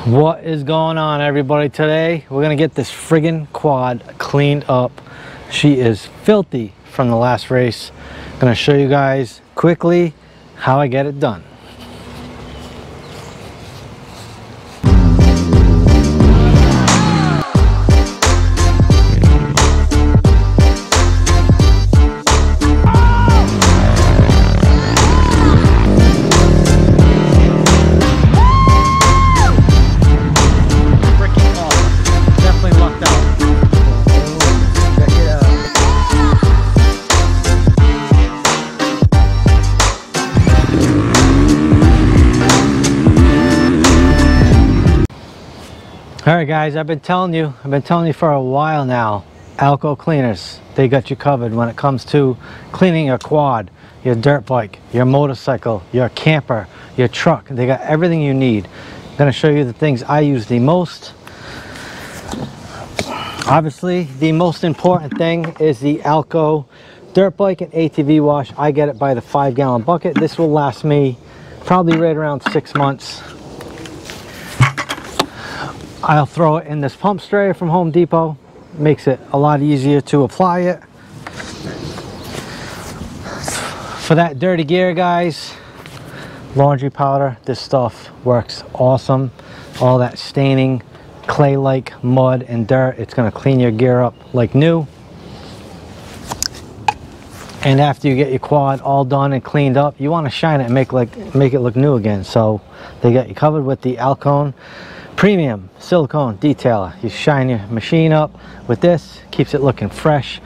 What is going on, everybody? Today we're gonna get this friggin' quad cleaned up. She is filthy from the last race. I'm gonna show you guys quickly how I get it done. Alright guys, I've been telling you for a while now, Alcone cleaners, they got you covered when it comes to cleaning your quad, your dirt bike, your motorcycle, your camper, your truck. They got everything you need. I'm going to show you the things I use the most. Obviously, the most important thing is the Alcone dirt bike and ATV wash. I get it by the 5-gallon bucket. This will last me probably right around 6 months. I'll throw it in this pump sprayer from Home Depot. Makes it a lot easier to apply it. For that dirty gear, guys, laundry powder. This stuff works awesome. All that staining, clay-like mud and dirt, it's going to clean your gear up like new. And after you get your quad all done and cleaned up, you want to shine it and make it look new again. So they got you covered with the Alcone Premium Silicone Detailer. You shine your machine up with this, keeps it looking fresh.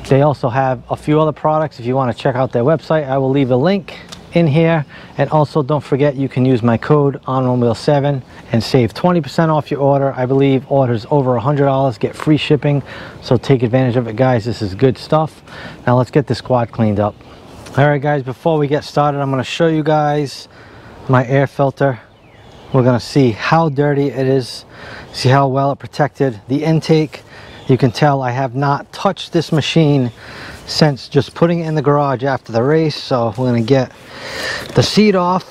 They also have a few other products. If you want to check out their website, I will leave a link in here. And also don't forget, you can use my code OnOneWheel7 and save 20% off your order. I believe orders over $100 get free shipping, so take advantage of it, guys. This is good stuff. Now let's get this quad cleaned up. All right guys, before we get started, I'm going to show you guys my air filter. We're going to see how dirty it is, see how well it protected the intake. You can tell I have not touched this machine since just putting it in the garage after the race. So we're going to get the seat off.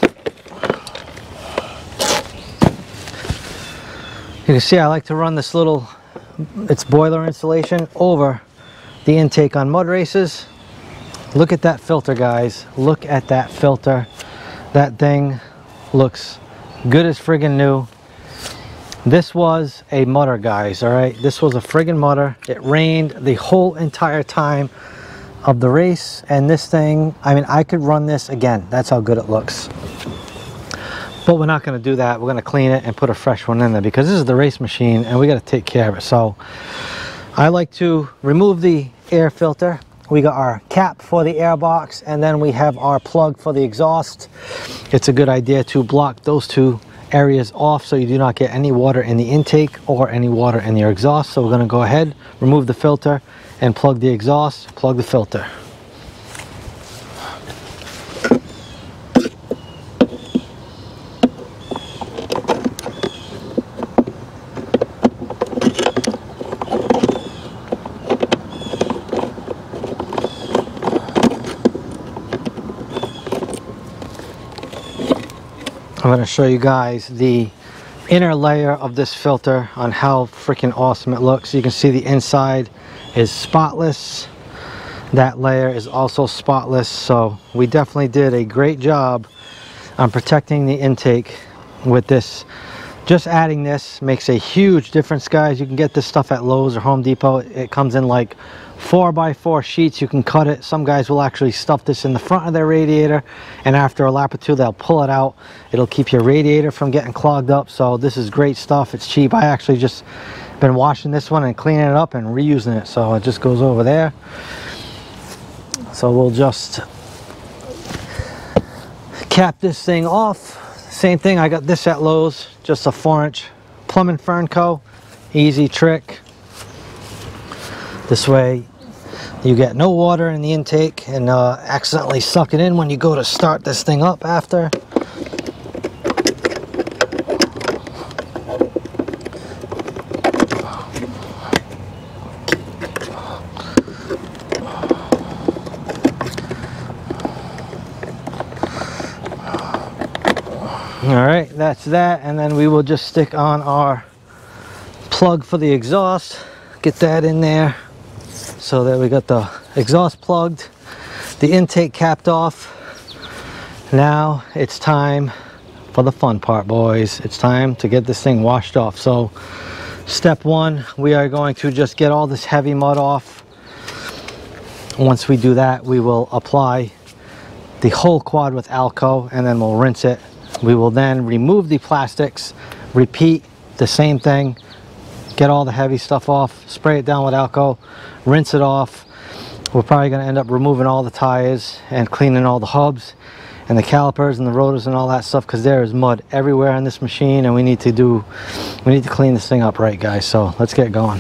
You can see I like to run this little, it's boiler insulation over the intake on mud races. Look at that filter, guys. Look at that filter. That thing looks good as friggin' new. This was a mutter, guys. All right, this was a friggin' mutter. It rained the whole entire time of the race, and this thing, I mean, I could run this again. That's how good it looks. But we're not going to do that. We're going to clean it and put a fresh one in there, because this is the race machine and we got to take care of it. So I like to remove the air filter. We got our cap for the air box, and then we have our plug for the exhaust. It's a good idea to block those two areas off so you do not get any water in the intake or any water in your exhaust. So we're going to go ahead, remove the filter, and plug the exhaust, plug the filter. I'm going to show you guys the inner layer of this filter on how freaking awesome it looks. You can see the inside is spotless. That layer is also spotless. So we definitely did a great job on protecting the intake with this. Just adding this makes a huge difference, guys. You can get this stuff at Lowe's or Home Depot. It comes in like 4x4 sheets. You can cut it. Some guys will actually stuff this in the front of their radiator, and after a lap or two they'll pull it out. It'll keep your radiator from getting clogged up. So this is great stuff. It's cheap. I actually just been washing this one and cleaning it up and reusing it, so it just goes over there. So we'll just cap this thing off. Same thing, I got this at Lowe's, just a 4-inch plumbing fern co. Easy trick. This way you get no water in the intake and accidentally suck it in when you go to start this thing up after. All right, that's that. And then we will just stick on our plug for the exhaust, get that in there, so that we got the exhaust plugged, the intake capped off. Now it's time for the fun part, boys. It's time to get this thing washed off. So step one, we are going to just get all this heavy mud off. Once we do that, we will apply the whole quad with Alcone, and then we'll rinse it. We will then remove the plastics, repeat the same thing, get all the heavy stuff off, spray it down with Alcone, rinse it off. We're probably going to end up removing all the tires and cleaning all the hubs and the calipers and the rotors and all that stuff, because there is mud everywhere on this machine, and we need to clean this thing up right, guys. So let's get going.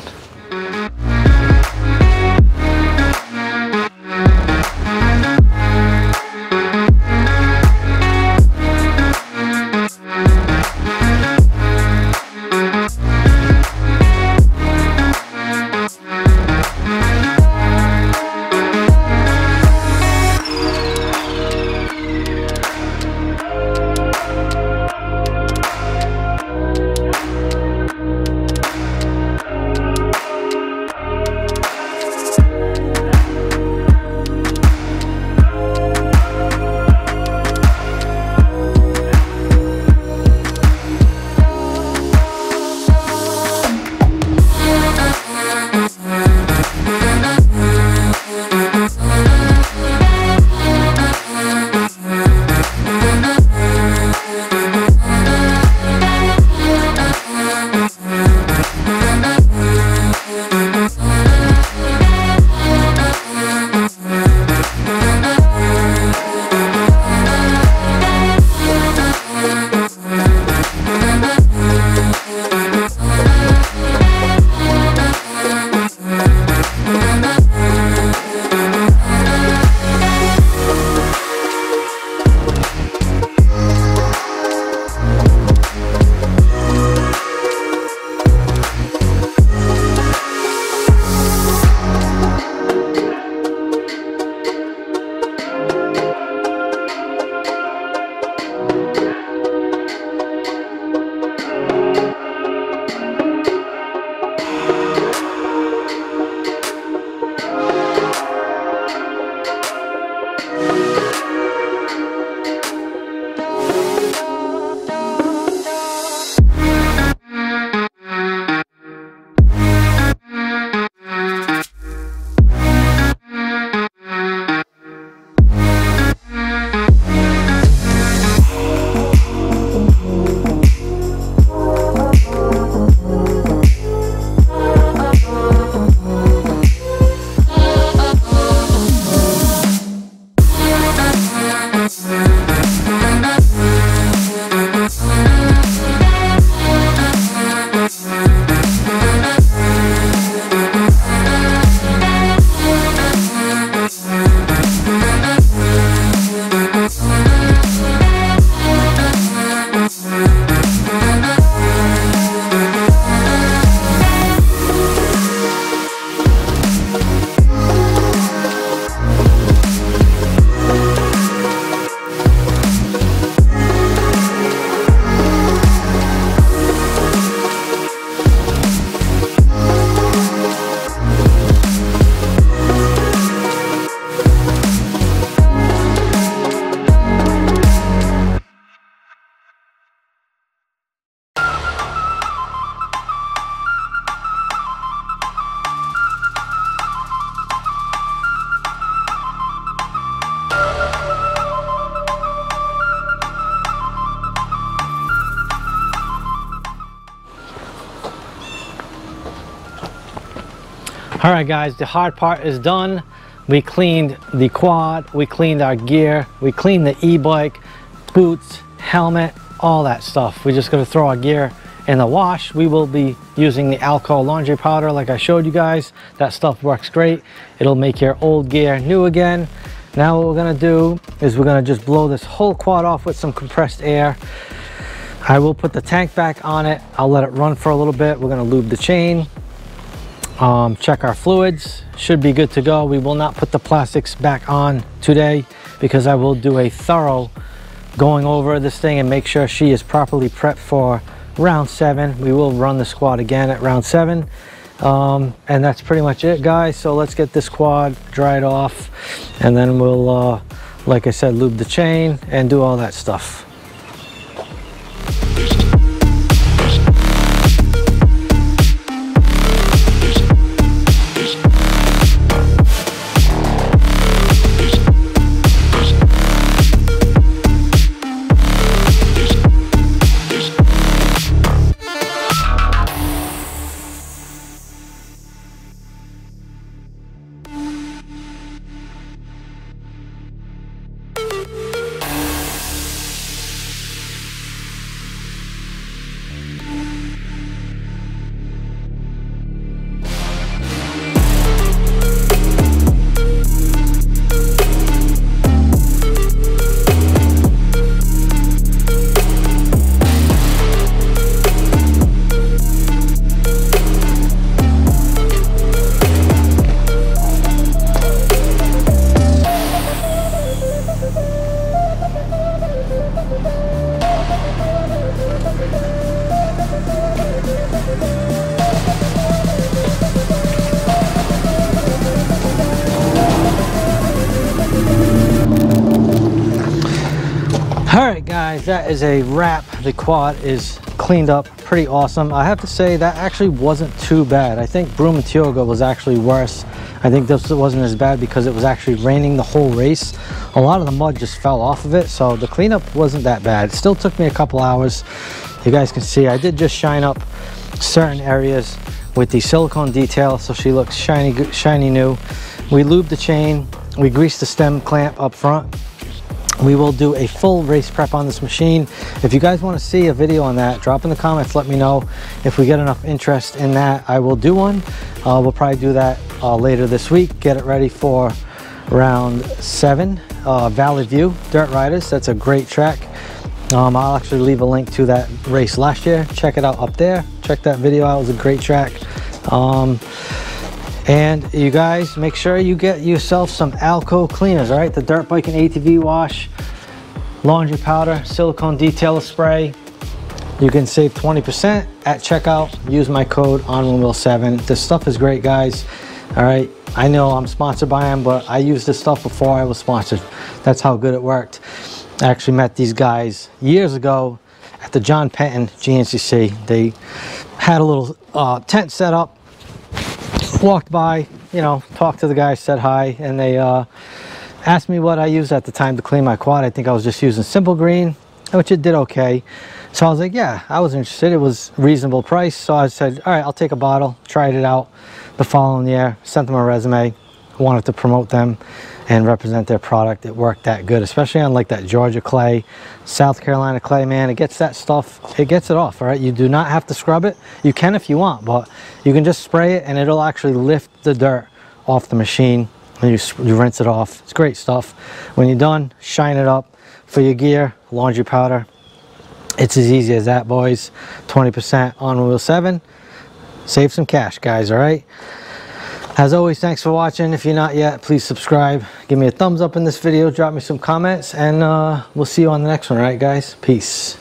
All right, guys, the hard part is done. We cleaned the quad, we cleaned our gear, we cleaned the e-bike, boots, helmet, all that stuff. We're just gonna throw our gear in the wash. We will be using the Alcone laundry powder like I showed you guys. That stuff works great. It'll make your old gear new again. Now what we're gonna do is we're gonna just blow this whole quad off with some compressed air. I will put the tank back on it. I'll let it run for a little bit. We're gonna lube the chain. Check our fluids, should be good to go. We will not put the plastics back on today because I will do a thorough going over this thing and make sure she is properly prepped for round 7. We will run the squad again at round 7. And that's pretty much it, guys. So let's get this quad dried off, and then we'll, like I said, lube the chain and do all that stuff. Alright guys, that is a wrap. The quad is cleaned up pretty awesome. I have to say that actually wasn't too bad. I think Brumatioga was actually worse. I think this wasn't as bad because it was actually raining the whole race. A lot of the mud just fell off of it, so the cleanup wasn't that bad. It still took me a couple hours. You guys can see I did just shine up certain areas with the silicone detail so she looks shiny new. We lubed the chain, we greased the stem clamp up front. We will do a full race prep on this machine. If you guys want to see a video on that, drop in the comments, let me know. If we get enough interest in that, I will do one. We'll probably do that later this week. Get it ready for round 7, Valley View Dirt Riders. That's a great track. I'll actually leave a link to that race last year. Check it out up there. Check that video out. It was a great track. And you guys, make sure you get yourself some Alcone cleaners, all right? The dirt bike and ATV wash, laundry powder, silicone detailer spray. You can save 20% at checkout. Use my code ONWindmill7. This stuff is great, guys. All right, I know I'm sponsored by them, but I used this stuff before I was sponsored. That's how good it worked. I actually met these guys years ago at the John Penton GNCC. They had a little tent set up. Walked by, you know, talked to the guys, said hi, and they asked me what I used at the time to clean my quad. I think I was just using Simple Green, which it did okay. So I was like, yeah, I was interested. It was reasonable price. So I said, all right, I'll take a bottle. Tried it out the following year, sent them a resume, wanted to promote them and represent their product. It worked that good, especially on like that Georgia clay, South Carolina clay, man. It gets that stuff, it gets it off, all right? You do not have to scrub it. You can if you want, but you can just spray it and it'll actually lift the dirt off the machine and you rinse it off. It's great stuff. When you're done, shine it up for your gear, laundry powder. It's as easy as that, boys. 20% on Wheel 7. Save some cash, guys, all right? As always, thanks for watching. If you're not yet, please subscribe. Give me a thumbs up in this video. Drop me some comments, and we'll see you on the next one, all right, guys? Peace.